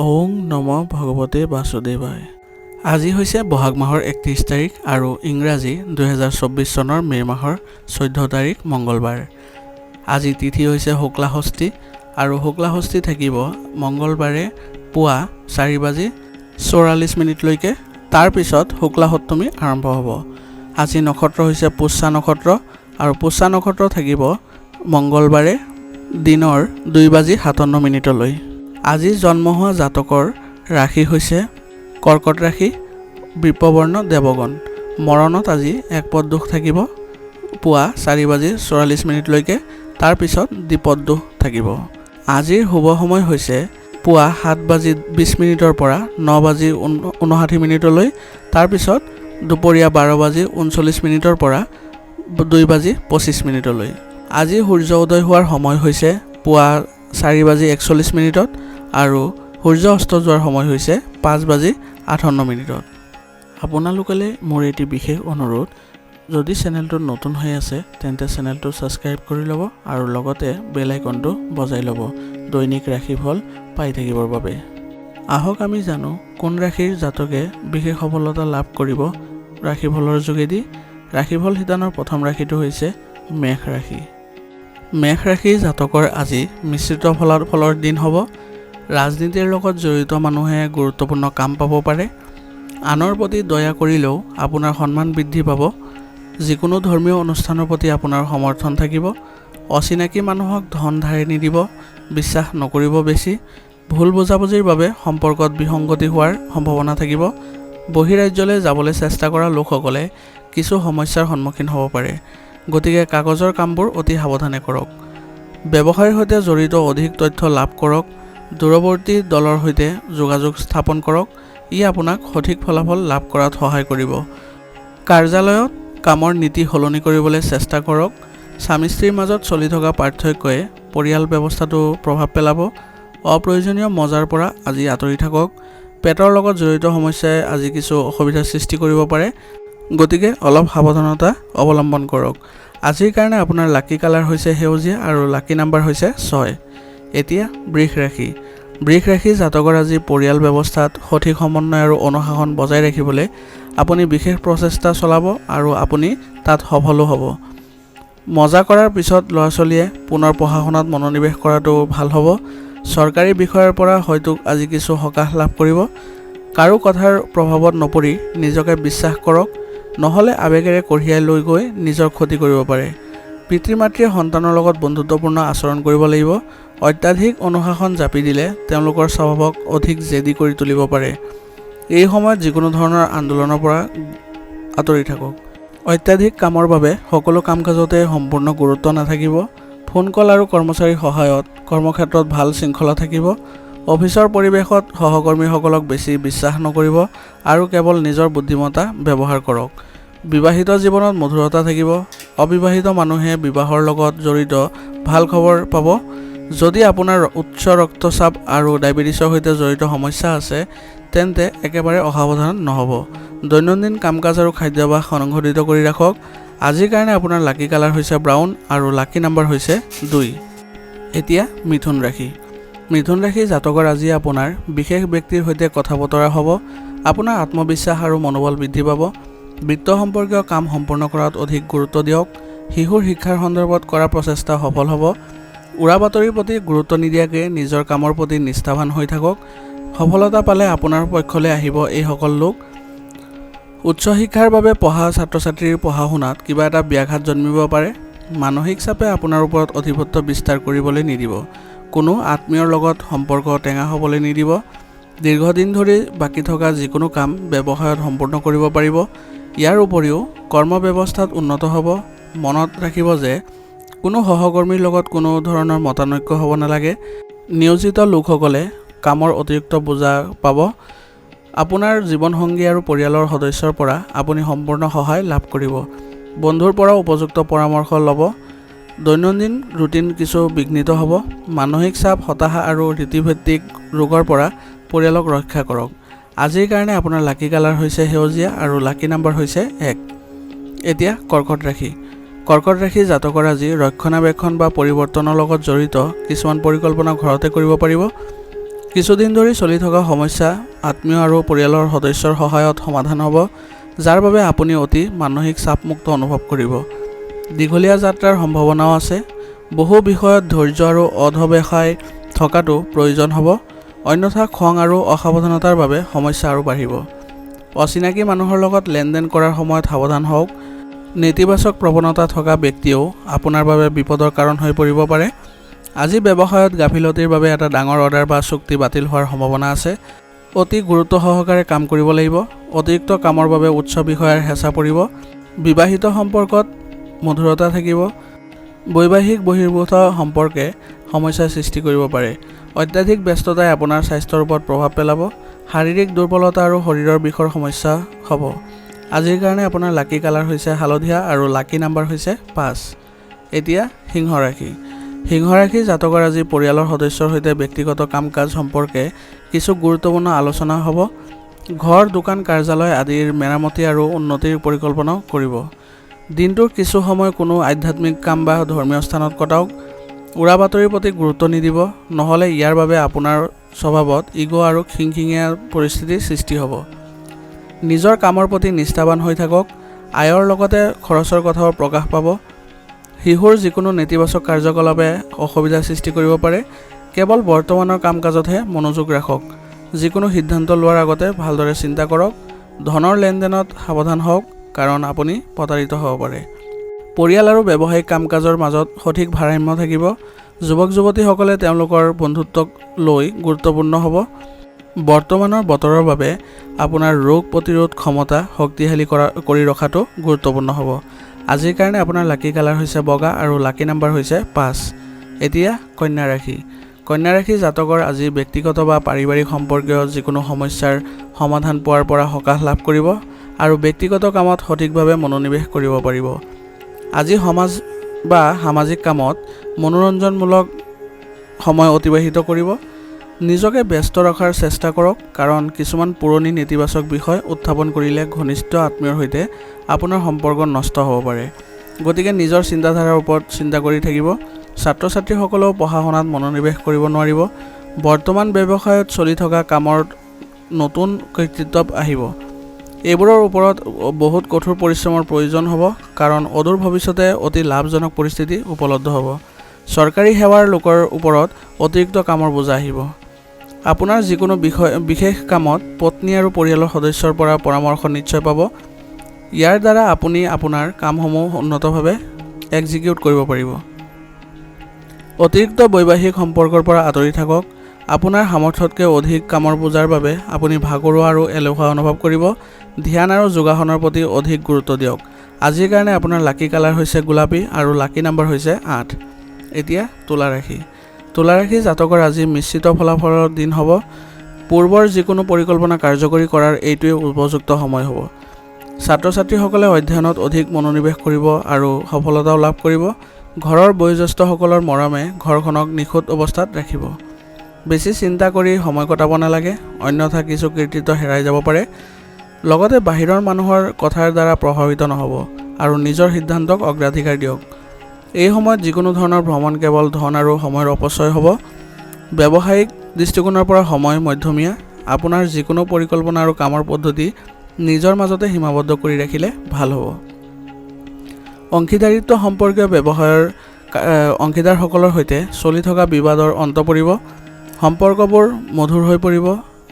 ওং নম ভগৱতে বাসুদেৱায়। আজি হৈছে বহাগ মাহৰ 31 তাৰিখ আৰু ইংৰাজী 2024 চনৰ মে মাহৰ 14 তাৰিখ মঙ্গলবাৰ। আজি তিথি হৈছে শুক্লা ষষ্ঠী আৰু শুক্লা ষষ্ঠী থাকিব মঙ্গলবাৰে পুৱা 4:44 লৈকে। তাৰ পিছত শুক্লা সপ্তমী আৰম্ভ হ'ব। আজি নক্ষত্ৰ হৈছে পুষ্যা নক্ষত্ৰ আৰু পুষ্যা নক্ষত্ৰ থাকিব মঙ্গলবাৰে দিনৰ 2:57 লৈ। আজি জন্ম হোৱা জাতকৰ ৰাশি হৈছে কৰ্কট ৰাশি, বৃষবৰ্ণ দেৱগণ। মৰণত আজি এক পদ দুখ থাকিব পুৱা 4:44 লৈকে। তাৰ পিছত দ্বিপদ দুখ থাকিব। আজিৰ শুভ সময় হৈছে পুৱা 7:20 পৰা 9:59 লৈ। তাৰ পিছত দুপৰীয়া 12:39 পৰা 2:25 লৈ। আজি সূৰ্য উদয় হোৱাৰ সময় হৈছে পুৱা 4:41 আৰু সূৰ্য অস্ত যোৱাৰ সময় হৈছে 5:58। আপোনালোকলৈ মোৰ এটি বিশেষ অনুৰোধ, যদি চেনেলটো নতুন হৈ আছে তেন্তে চেনেলটো ছাবস্ক্ৰাইব কৰি ল'ব আৰু লগতে বেল আইকনটো বজাই ল'ব দৈনিক ৰাশিফল পাই থাকিবৰ বাবে। আহক আমি জানো কোন ৰাশিৰ জাতকে বিশেষ সফলতা লাভ কৰিব ৰাশিফলৰ যোগেদি। ৰাশিফল শিতানৰ প্ৰথম ৰাশিটো হৈছে মেষ ৰাশি। মেষ ৰাশিৰ জাতকৰ আজি মিশ্ৰিত ফলাফলৰ দিন হ'ব। ৰাজনীতিৰ লগত জড়িত মানুহে গুৰুত্বপূৰ্ণ কাম পাব পাৰে। আনৰ প্ৰতি দয়া কৰিলেও আপোনাৰ সন্মান বৃদ্ধি পাব। যিকোনো ধৰ্মীয় অনুষ্ঠানৰ প্ৰতি আপোনাৰ সমৰ্থন থাকিব। অচিনাকি মানুহক ধন ধাৰে নিদিব। বিশ্বাস নকৰিব বেছি। ভুল বুজাবুজিৰ বাবে সম্পৰ্কত বিসংগতি হোৱাৰ সম্ভাৱনা থাকিব। বহিৰাজ্যলৈ যাবলৈ চেষ্টা কৰা লোকসকলে কিছু সমস্যাৰ সন্মুখীন হ'ব পাৰে। গতিকে কাগজৰ কামবোৰ অতি সাৱধানে কৰক। ব্যৱসায়ৰ সৈতে জড়িত অধিক তথ্য লাভ কৰক। দূৰৱৰ্তী দলৰ সৈতে যোগাযোগ স্থাপন কৰক। ই আপোনাক সঠিক ফলাফল লাভ কৰাত সহায় কৰিব। কাৰ্যালয়ত কামৰ নীতি সলনি কৰিবলৈ চেষ্টা কৰক। স্বামী স্ত্ৰীৰ মাজত চলি থকা পাৰ্থক্যই পৰিয়াল ব্যৱস্থাটো প্ৰভাৱ পেলাব। অপ্ৰয়োজনীয় মজাৰ পৰা আজি আঁতৰি থাকক। পেটৰ লগত জড়িত সমস্যাই আজি কিছু অসুবিধাৰ সৃষ্টি কৰিব পাৰে। গতিকে অলপ সাৱধানতা অৱলম্বন কৰক। আজিৰ কাৰণে আপোনাৰ লাকি কালাৰ হৈছে সেউজীয়া আৰু লাকি নাম্বাৰ হৈছে 6। এতিয়া বৃষ ৰাশি। বৃষ ৰাশি জাতকৰ আজি পৰিয়াল ব্যৱস্থাত সঠিক সমন্বয় আৰু অনুশাসন বজাই ৰাখিবলৈ আপুনি বিশেষ প্ৰচেষ্টা চলাব আৰু আপুনি তাত সফলো হ'ব। মজা কৰাৰ পিছত ল'ৰা ছোৱালীয়ে পুনৰ পঢ়া শুনাত মনোনিৱেশ কৰাটো ভাল হ'ব। চৰকাৰী বিষয়ৰ পৰা হয়তো আজি কিছু সকাহ লাভ কৰিব। কাৰো কথাৰ প্ৰভাৱত নপৰি নিজকে বিশ্বাস কৰক, নহ'লে আৱেগেৰে কঢ়িয়াই লৈ গৈ নিজৰ ক্ষতি কৰিব পাৰে। পিতৃ মাতৃয়ে সন্তানৰ লগত বন্ধুত্বপূৰ্ণ আচৰণ কৰিব লাগিব। অত্যাধিক অনুশাসন জাপি দিলে তেওঁলোকৰ স্বভাৱক অধিক জেদী কৰি তুলিব পাৰে। এই সময়ত যিকোনো ধৰণৰ আন্দোলনৰ পৰা আঁতৰি থাকক। অত্যাধিক কামৰ বাবে সকলো কাম কাজতে সম্পূৰ্ণ গুৰুত্ব নাথাকিব। ফোন কল আৰু কৰ্মচাৰীৰ সহায়ত কৰ্মক্ষেত্ৰত ভাল শৃংখলা থাকিব। অফিচৰ পৰিৱেশত সহকৰ্মীসকলক বেছি বিশ্বাস নকৰিব আৰু কেৱল নিজৰ বুদ্ধিমত্তা ব্যৱহাৰ কৰক। বিবাহিত জীৱনত মধুৰতা থাকিব। অবিবাহিত মানুহে বিবাহৰ লগত জড়িত ভাল খবৰ পাব। যদি আপোনাৰ উচ্চ ৰক্তচাপ আৰু ডায়েবেটিছৰ সৈতে জড়িত সমস্যা আছে তেন্তে একেবাৰে অসাৱধান নহ'ব। দৈনন্দিন কাম কাজ আৰু খাদ্যাভ্যাস সংশোধিত কৰি ৰাখক। আজিৰ কাৰণে আপোনাৰ লাকি কালাৰ হৈছে ব্ৰাউন আৰু লাকি নাম্বাৰ হৈছে 2। এতিয়া মিথুন ৰাশি। মিথুন ৰাশি জাতকৰ আজি আপোনাৰ বিশেষ ব্যক্তিৰ সৈতে কথা বতৰা হ'ব। আপোনাৰ আত্মবিশ্বাস আৰু মনোবল বৃদ্ধি পাব। বিত্ত সম্পৰ্কীয় কাম সম্পূৰ্ণ কৰাত অধিক গুৰুত্ব দিয়ক। শিশুৰ শিক্ষাৰ সন্দৰ্ভত কৰা প্ৰচেষ্টা সফল হ'ব। উৰা বাতৰিৰ প্ৰতি গুৰুত্ব নিদিয়াকৈ নিজৰ কামৰ প্ৰতি নিষ্ঠাৱান হৈ থাকক। সফলতা পালে আপোনাৰ পক্ষলৈ আহিব এইসকল লোক। উচ্চ শিক্ষাৰ বাবে পঢ়া ছাত্ৰ ছাত্ৰীৰ পঢ়া শুনাত কিবা এটা ব্যাঘাত জন্মিব পাৰে। মানসিক চাপে আপোনাৰ ওপৰত অধিপত্য বিস্তাৰ কৰিবলৈ নিদিব। কোনো আত্মীয়ৰ লগত সম্পৰ্ক টেঙা হ'বলৈ নিদিব। দীৰ্ঘদিন ধৰি বাকী থকা যিকোনো কাম ব্যৱসায়ত সম্পূৰ্ণ কৰিব পাৰিব। ইয়াৰ উপৰিও কৰ্ম ব্যৱস্থাত উন্নত হ'ব। মনত ৰাখিব যে কোনো সহকৰ্মীৰ লগত কোনো ধৰণৰ মতানৈক্য হ'ব নালাগে। নিয়োজিত লোকসকলে কামৰ অতিৰিক্ত বোজা পাব। আপোনাৰ জীৱনসংগী আৰু পৰিয়ালৰ সদস্যৰ পৰা আপুনি সম্পূৰ্ণ সহায় লাভ কৰিব। বন্ধুৰ পৰা উপযুক্ত পৰামৰ্শ ল'ব। দৈনন্দিন ৰুটিন কিছু বিঘ্নিত হ'ব। মানসিক চাপ, হতাশা আৰু ঋতুভিত্তিক ৰোগৰ পৰা পৰিয়ালক ৰক্ষা কৰক। আজিৰ কাৰণে আপোনাৰ লাকি কালাৰ হৈছে সেউজীয়া আৰু লাকি নাম্বাৰ হৈছে 1। এতিয়া কৰ্কট ৰাশি। কৰ্কট ৰাশি জাতকৰ আজি ৰক্ষণাবেক্ষণ বা পৰিৱৰ্তনৰ লগত জড়িত কিছুমান পৰিকল্পনা ঘৰতে কৰিব পাৰিব। কিছুদিন ধৰি চলি থকা সমস্যা আত্মীয় আৰু পৰিয়ালৰ সদস্যৰ সহায়ত সমাধান হ'ব, যাৰ বাবে আপুনি অতি মানসিক চাপমুক্ত অনুভৱ কৰিব। দীঘলীয়া যাত্ৰাৰ সম্ভাৱনাও আছে। বহু বিষয়ত ধৈৰ্য আৰু অধ্যৱসায় থকাটো প্ৰয়োজন হ'ব, অন্যথা খং আৰু অসাৱধানতাৰ বাবে সমস্যা আৰু বাঢ়িব। অচিনাকি মানুহৰ লগত লেনদেন কৰাৰ সময়ত সাৱধান হওক। নেতিবাচক প্ৰৱণতা থকা ব্যক্তিয়েও আপোনাৰ বাবে বিপদৰ কাৰণ হৈ পৰিব পাৰে। আজি ব্যৱসায়ত গাফিলতিৰ বাবে এটা ডাঙৰ অৰ্ডাৰ বা চুক্তি বাতিল হোৱাৰ সম্ভাৱনা আছে। অতি গুৰুত্ব সহকাৰে কাম কৰিব লাগিব। অতিৰিক্ত কামৰ বাবে উচ্চ বিষয়াৰ হেঁচা পৰিব। বিবাহিত সম্পৰ্কত মধুৰতা থাকিব। বৈবাহিক বহিৰ্ভূত সম্পৰ্কে সমস্যাৰ সৃষ্টি কৰিব পাৰে। অত্যাধিক ব্যস্ততাই আপোনাৰ স্বাস্থ্যৰ ওপৰত প্ৰভাৱ পেলাব। শাৰীৰিক দুৰ্বলতা আৰু শৰীৰৰ বিষৰ সমস্যা হ'ব। আজিৰ কাৰণে আপোনাৰ লাকি কালাৰ হৈছে হালধীয়া আৰু লাকি নাম্বাৰ হৈছে 5। এতিয়া সিংহ ৰাশি। সিংহ ৰাশি জাতকৰ আজি পৰিয়ালৰ সদস্যৰ সৈতে ব্যক্তিগত কাম কাজ সম্পৰ্কে কিছু গুৰুত্বপূৰ্ণ আলোচনা হ'ব। ঘৰ, দোকান, কাৰ্যালয় আদিৰ মেৰামতি আৰু উন্নতিৰ পৰিকল্পনাও কৰিব। দিনটোৰ কিছু সময় কোনো আধ্যাত্মিক কাম বা ধৰ্মীয় স্থানত কটাওক। উৰা বাতৰিৰ প্ৰতি গুৰুত্ব নিদিব, নহ'লে ইয়াৰ বাবে আপোনাৰ স্বভাৱত ইগ' আৰু খিংখিঙীয়া পৰিস্থিতিৰ সৃষ্টি হ'ব। নিজৰ কামৰ প্ৰতি নিষ্ঠাবান হৈ থাকক। আয়ৰ লগতে খৰচৰ কথাও প্ৰকাশ পাব। শিশুৰ যিকোনো নেতিবাচক কাৰ্যকলাপে অসুবিধাৰ সৃষ্টি কৰিব পাৰে। কেৱল বৰ্তমানৰ কাম কাজতহে মনোযোগ ৰাখক। যিকোনো সিদ্ধান্ত লোৱাৰ আগতে ভালদৰে চিন্তা কৰক। ধনৰ লেনদেনত সাৱধান হওক, কাৰণ আপুনি প্ৰতাৰিত হ'ব পাৰে। পৰিয়াল আৰু ব্যৱসায়িক কাম কাজৰ মাজত সঠিক ভাৰসাম্য থাকিব। যুৱক যুৱতীসকলে তেওঁলোকৰ বন্ধুত্বক লৈ গুৰুত্বপূৰ্ণ হ'ব। বৰ্তমানৰ বতৰৰ বাবে আপোনাৰ ৰোগ প্ৰতিৰোধ ক্ষমতা শক্তিশালী কৰি ৰখাটো গুৰুত্বপূৰ্ণ হ'ব। আজিৰ কাৰণে আপোনাৰ লাকি কালাৰ হৈছে বগা আৰু লাকি নাম্বাৰ হৈছে 5। এতিয়া কন্যা ৰাশি। কন্যা ৰাশি জাতকৰ আজি ব্যক্তিগত বা পাৰিবাৰিক সম্পৰ্কীয় যিকোনো সমস্যাৰ সমাধান পোৱাৰ পৰা সকাহ লাভ কৰিব আৰু ব্যক্তিগত কামত সঠিকভাৱে মনোনিৱেশ কৰিব পাৰিব। আজি সমাজ বা সামাজিক কামত মনোৰঞ্জনমূলক সময় অতিবাহিত কৰিব। নিজকে ব্যস্ত ৰখাৰ চেষ্টা কৰক, কাৰণ কিছুমান পুৰণি নেতিবাচক বিষয় উত্থাপন কৰিলে ঘনিষ্ঠ আত্মীয়ৰ সৈতে আপোনাৰ সম্পৰ্ক নষ্ট হ'ব পাৰে। গতিকে নিজৰ চিন্তাধাৰাৰ ওপৰত চিন্তা কৰি থাকিব। ছাত্ৰ ছাত্ৰীসকলেও পঢ়া শুনাত মনোনিৱেশ কৰিব নোৱাৰিব। বৰ্তমান ব্যৱসায়ত চলি থকা কামৰ নতুন কৃতিত্ব আহিব। এইবোৰৰ ওপৰত বহুত কঠোৰ পৰিশ্ৰমৰ প্ৰয়োজন হ'ব, কাৰণ অদূৰ ভৱিষ্যতে অতি লাভজনক পৰিস্থিতি উপলব্ধ হ'ব। চৰকাৰী সেৱাৰ লোকৰ ওপৰত অতিৰিক্ত কামৰ বোজা আহিব। আপোনাৰ যিকোনো বিশেষ কামত পত্নী আৰু পৰিয়ালৰ সদস্যৰ পৰা পৰামৰ্শ নিশ্চয় পাব। ইয়াৰ দ্বাৰা আপুনি আপোনাৰ কামসমূহ উন্নতভাৱে এক্সিকিউট কৰিব পাৰিব। অতিৰিক্ত বৈবাহিক সম্পৰ্কৰ পৰা আঁতৰি থাকক। আপোনাৰ সামৰ্থ্যতকৈ অধিক কামৰ বোজাৰ বাবে আপুনি ভাগৰুৱা আৰু এলেহুৱা অনুভৱ কৰিব। ধ্যান আৰু যোগাসনৰ প্ৰতি অধিক গুৰুত্ব দিয়ক। আজিৰ কাৰণে আপোনাৰ লাকি কালাৰ হৈছে গোলাপী আৰু লাকি নাম্বাৰ হৈছে 8। এতিয়া তুলা ৰাশি। তুলা ৰাশি জাতকৰ আজি মিশ্ৰিত ফলাফলৰ দিন হ'ব। পূৰ্বৰ যিকোনো পৰিকল্পনা কাৰ্যকৰী কৰাৰ এইটোৱে উপযুক্ত সময় হ'ব। ছাত্ৰ ছাত্ৰীসকলে অধ্যয়নত অধিক মনোনিৱেশ কৰিব আৰু সফলতাও লাভ কৰিব। ঘৰৰ বয়োজ্যেষ্ঠসকলৰ মৰমে ঘৰখনক নিখুঁত অৱস্থাত ৰাখিব। বেছি চিন্তা কৰি সময় কটাব নালাগে, অন্যথা কিছু কৃতিত্ব হেৰাই যাব পাৰে। লগতে বাহিৰৰ মানুহৰ কথাৰ দ্বাৰা প্ৰভাৱিত নহ'ব আৰু নিজৰ সিদ্ধান্তক অগ্ৰাধিকাৰ দিয়ক। এই সময়ত যিকোনো ধৰণৰ ভ্ৰমণ কেৱল ধন আৰু সময়ৰ অপচয় হ'ব। ব্যৱসায়িক দৃষ্টিকোণৰ পৰা সময় মধ্যমীয়া। আপোনাৰ যিকোনো পৰিকল্পনা আৰু কামৰ পদ্ধতি নিজৰ মাজতে সীমাবদ্ধ কৰি ৰাখিলে ভাল হ'ব। অংশীদাৰিত্ব সম্পৰ্কীয় ব্যৱসায়ৰ অংশীদাৰসকলৰ সৈতে চলি থকা বিবাদৰ অন্ত পৰিব। সম্পৰ্কবোৰ মধুৰ হৈ পৰিব।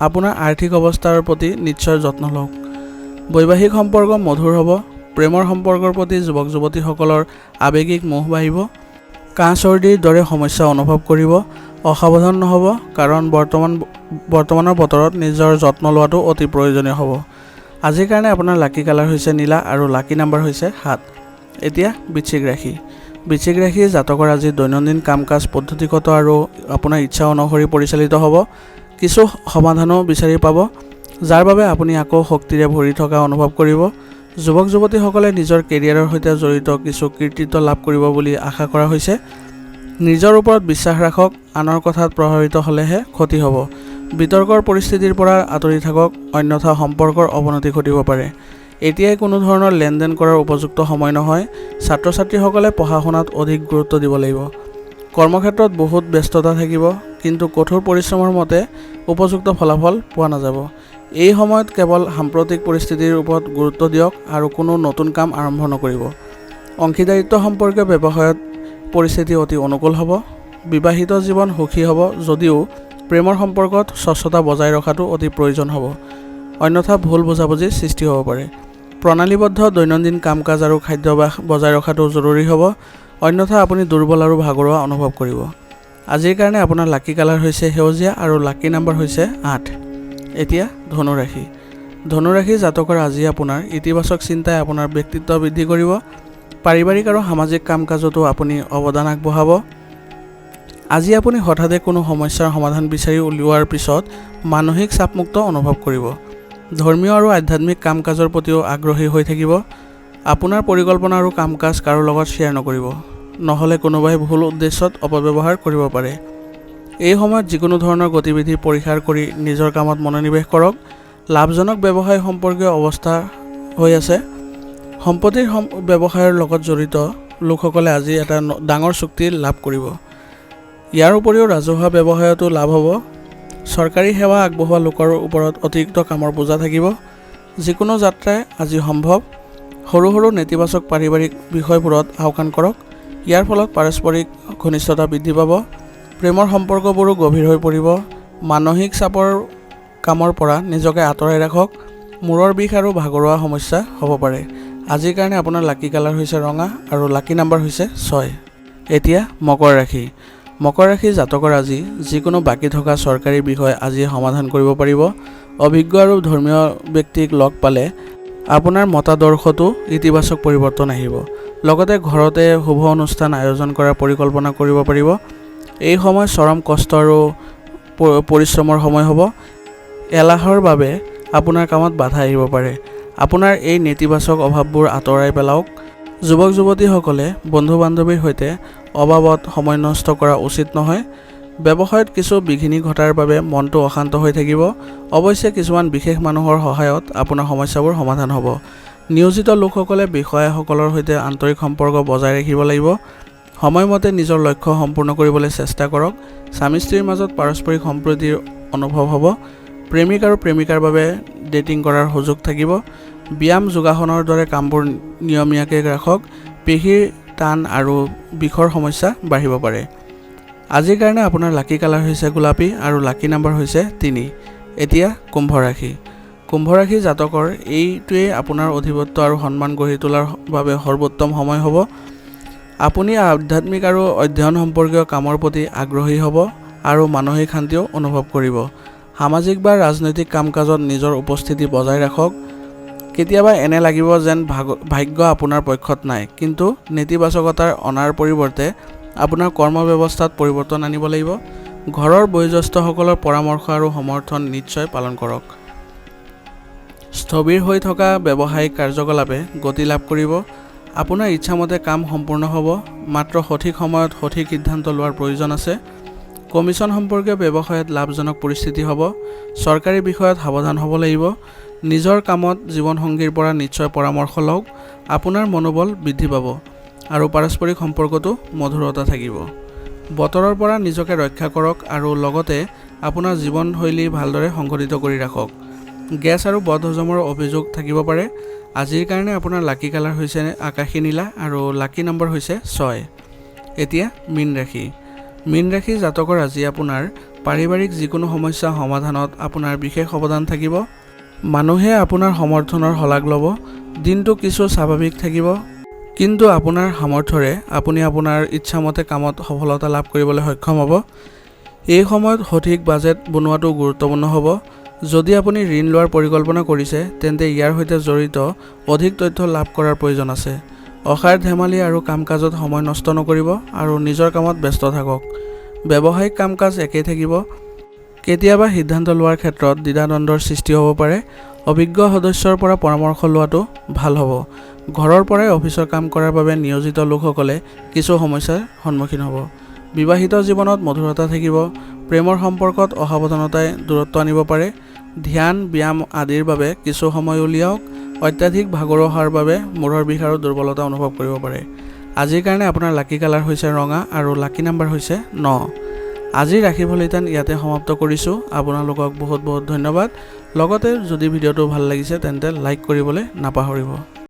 আপোনাৰ আৰ্থিক অৱস্থাৰ প্ৰতি নিশ্চয় যত্ন লওক। বৈবাহিক সম্পৰ্ক মধুৰ হ'ব। প্ৰেমৰ সম্পৰ্কৰ প্ৰতি যুৱক যুৱতীসকলৰ আৱেগিক মোহ বাঢ়িব। কাহ চৰ্দিৰ দৰে সমস্যা অনুভৱ কৰিব। অসাৱধান নহ'ব, কাৰণ বৰ্তমানৰ বতৰত নিজৰ যত্ন লোৱাটো অতি প্ৰয়োজনীয় হ'ব। আজিৰ কাৰণে আপোনাৰ লাকি কালাৰ হৈছে নীলা আৰু লাকি নাম্বাৰ হৈছে 7। এতিয়া বৃশ্চিক ৰাশি। বৃশ্চিক ৰাশি জাতকৰ আজি দৈনন্দিন কাম কাজ পদ্ধতিগত আৰু আপোনাৰ ইচ্ছা অনুসৰি পৰিচালিত হ'ব। কিছু সমাধানো বিচাৰি পাব, যাৰ বাবে আপুনি আকৌ শক্তিৰে ভৰি থকা অনুভৱ কৰিব। যুৱক যুৱতীসকলে নিজৰ কেৰিয়াৰৰ সৈতে জড়িত কিছু কৃতিত্ব লাভ কৰিব বুলি আশা কৰা হৈছে। নিজৰ ওপৰত বিশ্বাস ৰাখক, আনৰ কথাত প্ৰভাৱিত হ'লেহে ক্ষতি হ'ব। বিতৰ্কৰ পৰিস্থিতিৰ পৰা আঁতৰি থাকক, অন্যথা সম্পৰ্কৰ অৱনতি ঘটিব পাৰে। এতিয়াই কোনো ধৰণৰ লেনদেন কৰাৰ উপযুক্ত সময় নহয়। ছাত্ৰ ছাত্ৰীসকলে পঢ়া শুনাত অধিক গুৰুত্ব দিব লাগিব। কৰ্মক্ষেত্ৰত বহুত ব্যস্ততা থাকিব, কিন্তু কঠোৰ পৰিশ্ৰমৰ মতে উপযুক্ত ফলাফল পোৱা নাযাব। এই সময়ত কেৱল সাম্প্ৰতিক পৰিস্থিতিৰ ওপৰত গুৰুত্ব দিয়ক আৰু কোনো নতুন কাম আৰম্ভ নকৰিব। অংশীদাৰিত্ব সম্পৰ্কীয় ব্যৱসায়ত পৰিস্থিতি অতি অনুকূল হ'ব। বিবাহিত জীৱন সুখী হ'ব, যদিও প্ৰেমৰ সম্পৰ্কত স্বচ্ছতা বজাই ৰখাটো অতি প্ৰয়োজন হ'ব, অন্যথা ভুল বুজাবুজিৰ সৃষ্টি হ'ব পাৰে। প্ৰণালীবদ্ধ দৈনন্দিন কাম কাজ আৰু খাদ্যাভ্যাস বজাই ৰখাটো জৰুৰী হ'ব, অন্যথা আপুনি দুৰ্বল আৰু ভাগৰুৱা অনুভৱ কৰিব। আজিৰ কাৰণে আপোনাৰ লাকি কালাৰ হৈছে সেউজীয়া আৰু লাকি নাম্বাৰ হৈছে 8। এতিয়া ধনুৰাশি। ধনুৰাশি জাতকৰ আজি আপোনাৰ ইতিবাচক চিন্তাই আপোনাৰ ব্যক্তিত্ব বৃদ্ধি কৰিব। পাৰিবাৰিক আৰু সামাজিক কাম কাজতো আপুনি অৱদান আগবঢ়াব। আজি আপুনি হঠাতে কোনো সমস্যাৰ সমাধান বিচাৰি উলিওৱাৰ পিছত মানসিক চাপমুক্ত অনুভৱ কৰিব। ধৰ্মীয় আৰু আধ্যাত্মিক কাম কাজৰ প্ৰতিও আগ্ৰহী হৈ থাকিব। আপোনাৰ পৰিকল্পনা আৰু কাম কাজ কাৰো লগত শ্বেয়াৰ নকৰিব, নহ'লে কোনোবাই ভুল উদ্দেশ্যত অপব্যৱহাৰ কৰিব পাৰে। এই সময়ত যিকোনো ধৰণৰ গতিবিধি পৰিহাৰ কৰি নিজৰ কামত মনোনিৱেশ কৰক। লাভজনক ব্যৱসায় সম্পৰ্কীয় অৱস্থা হৈ আছে। সম্পত্তিৰ ব্যৱসায়ৰ লগত জড়িত লোকসকলে আজি এটা ডাঙৰ চুক্তি লাভ কৰিব। ইয়াৰ উপৰিও ৰাজহুৱা ব্যৱসায়তো লাভ হ'ব। চৰকাৰী সেৱা আগবঢ়োৱা লোকৰ ওপৰত অতিৰিক্ত কামৰ বোজা থাকিব। যিকোনো যাত্ৰাই আজি সম্ভৱ। সৰু সৰু নেতিবাচক পাৰিবাৰিক বিষয়বোৰত আওকাণ কৰক। ইয়াৰ ফলত পাৰস্পৰিক ঘনিষ্ঠতা বৃদ্ধি পাব। প্ৰেমৰ সম্পৰ্কবোৰো গভীৰ হৈ পৰিব। মানসিক চাপৰ কামৰ পৰা নিজকে আঁতৰাই ৰাখক। মূৰৰ বিষ আৰু ভাগৰুৱা সমস্যা হ'ব পাৰে। আজিৰ কাৰণে আপোনাৰ লাকি কালাৰ হৈছে ৰঙা আৰু লাকি নাম্বাৰ হৈছে 6। এতিয়া মকৰ ৰাশি। মকৰ ৰাশি জাতকৰ আজি যিকোনো বাকী থকা চৰকাৰী বিষয় আজি সমাধান কৰিব পাৰিব। অভিজ্ঞ আৰু ধৰ্মীয় ব্যক্তিক লগ পালে আপোনাৰ মতাদৰ্শতো ইতিবাচক পৰিৱৰ্তন আহিব। লগতে ঘৰতে শুভ অনুষ্ঠান আয়োজন কৰাৰ পৰিকল্পনা কৰিব পাৰিব। এই সময় চৰম কষ্ট আৰু পৰিশ্ৰমৰ সময় হ'ব। এলাহৰ বাবে আপোনাৰ কামত বাধা আহিব পাৰে। আপোনাৰ এই নেতিবাচক অভাৱবোৰ আঁতৰাই পেলাওক। যুৱক যুৱতীসকলে বন্ধু বান্ধৱীৰ সৈতে অবাবত সময় নষ্ট কৰা উচিত নহয়। ব্যৱসায়ত কিছু বিঘিনি ঘটাৰ বাবে মনটো অশান্ত হৈ থাকিব। অৱশ্যে কিছুমান বিশেষ মানুহৰ সহায়ত আপোনাৰ সমস্যাবোৰ সমাধান হ'ব। নিয়োজিত লোকসকলে বিষয়াসকলৰ সৈতে আন্তৰিক সম্পৰ্ক বজাই ৰাখিব লাগিব। সময়মতে নিজৰ লক্ষ্য সম্পূৰ্ণ কৰিবলৈ চেষ্টা কৰক। স্বামী স্ত্ৰীৰ মাজত পাৰস্পৰিক সম্প্ৰীতিৰ অনুভৱ হ'ব। প্ৰেমিক আৰু প্ৰেমিকাৰ বাবে ডেটিং কৰাৰ সুযোগ থাকিব। ব্যায়াম যোগাসনৰ দৰে কামবোৰ নিয়মীয়াকৈ ৰাখক। পেশীৰ টান আৰু বিষৰ সমস্যা বাঢ়িব পাৰে। আজিৰ কাৰণে আপোনাৰ লাকি কালাৰ হৈছে গোলাপী আৰু লাকি নাম্বাৰ হৈছে 3। এতিয়া কুম্ভ ৰাশি। কুম্ভ ৰাশি জাতকৰ এইটোৱেই আপোনাৰ অধিপত্য আৰু সন্মান গঢ়ি তোলাৰ বাবে সৰ্বোত্তম সময় হ'ব। আপুনি আধ্যাত্মিক আৰু অধ্যয়ন সম্পৰ্কীয় কামৰ প্ৰতি আগ্ৰহী হ'ব আৰু মানসিক শান্তিও অনুভৱ কৰিব। সামাজিক বা ৰাজনৈতিক কাম কাজত নিজৰ উপস্থিতি বজাই ৰাখক। কেতিয়াবা এনে লাগিব যেন ভাগ্য আপোনাৰ পক্ষত নাই, কিন্তু নেতিবাচকতাৰ অনাৰ পৰিৱৰ্তে আপোনাৰ কৰ্ম ব্যৱস্থাত পৰিৱৰ্তন আনিব লাগিব। ঘৰৰ বয়োজ্যেষ্ঠসকলৰ পৰামৰ্শ আৰু সমৰ্থন নিশ্চয় পালন কৰক। স্থবিৰ হৈ থকা ব্যৱসায়িক কাৰ্যকলাপে গতি লাভ কৰিব। আপোনাৰ ইচ্ছামতে কাম সম্পূৰ্ণ হ'ব। মাত্ৰ সঠিক সময়ত সঠিক সিদ্ধান্ত লোৱাৰ প্ৰয়োজন আছে। কমিছন সম্পৰ্কীয় ব্যৱসায়ত লাভজনক পৰিস্থিতি হ'ব। চৰকাৰী বিষয়ত সাৱধান হ'ব লাগিব। নিজৰ কামত জীৱনসংগীৰ পৰা নিশ্চয় পৰামৰ্শ লওক। আপোনাৰ মনোবল বৃদ্ধি পাব আৰু পাৰস্পৰিক সম্পৰ্কতো মধুৰতা থাকিব। বতৰৰ পৰা নিজকে ৰক্ষা কৰক আৰু লগতে আপোনাৰ জীৱনশৈলী ভালদৰে সংগঠিত কৰি ৰাখক। গেছ আৰু বদহজমৰ অভিযোগ থাকিব পাৰে। আজিৰ কাৰণে আপোনাৰ লাকি কালাৰ হৈছে আকাশী নীলা আৰু লাকি নম্বৰ হৈছে 6। এতিয়া মীন ৰাশি। মীন ৰাশি জাতকৰ আজি আপোনাৰ পাৰিবাৰিক যিকোনো সমস্যা সমাধানত আপোনাৰ বিশেষ অৱদান থাকিব। মানুহে আপোনাৰ সমৰ্থনৰ শলাগ ল'ব। দিনটো কিছু স্বাভাৱিক থাকিব, কিন্তু আপোনাৰ সামৰ্থ্যৰে আপুনি আপোনাৰ ইচ্ছামতে কামত সফলতা লাভ কৰিবলৈ সক্ষম হ'ব। এই সময়ত সঠিক বাজেট বনোৱাটো গুৰুত্বপূৰ্ণ হ'ব। যদি আপুনি ঋণ লোৱাৰ পৰিকল্পনা কৰিছে, তেন্তে ইয়াৰ সৈতে জড়িত অধিক তথ্য লাভ কৰাৰ প্ৰয়োজন আছে। অসাৰ ধেমালি আৰু কাম কাজত সময় নষ্ট নকৰিব আৰু নিজৰ কামত ব্যস্ত থাকক। ব্যৱসায়িক কাম কাজ একেই থাকিব। কেতিয়াবা সিদ্ধান্ত লোৱাৰ ক্ষেত্ৰত দ্বিধাদ্বন্দ্বৰ সৃষ্টি হ'ব পাৰে। অভিজ্ঞ সদস্যৰ পৰা পৰামৰ্শ লোৱাটো ভাল হ'ব। ঘৰৰ পৰাই অফিচৰ কাম কৰাৰ বাবে নিয়োজিত লোকসকলে কিছু সমস্যাৰ সন্মুখীন হ'ব। বিবাহিত জীৱনত মধুৰতা থাকিব। প্ৰেমৰ সম্পৰ্কত অসাৱধানতাই দূৰত্ব আনিব পাৰে। ধ্যান ব্যায়াম আদিৰ বাবে কিছু সময় উলিয়াওক। অত্যাধিক ভাগৰুৱা হোৱাৰ বাবে মূৰৰ বিষ আৰু দুৰ্বলতা অনুভৱ কৰিব পাৰে। আজিৰ কাৰণে আপোনাৰ লাকি কালাৰ হৈছে ৰঙা আৰু লাকি নাম্বাৰ হৈছে 9। আজিৰ ৰাশি ফলিতান ইয়াতে সমাপ্ত কৰিছোঁ। আপোনালোকক বহুত বহুত ধন্যবাদ। লগতে যদি ভিডিঅ'টো ভাল লাগিছে তেন্তে লাইক কৰিবলৈ নাপাহৰিব।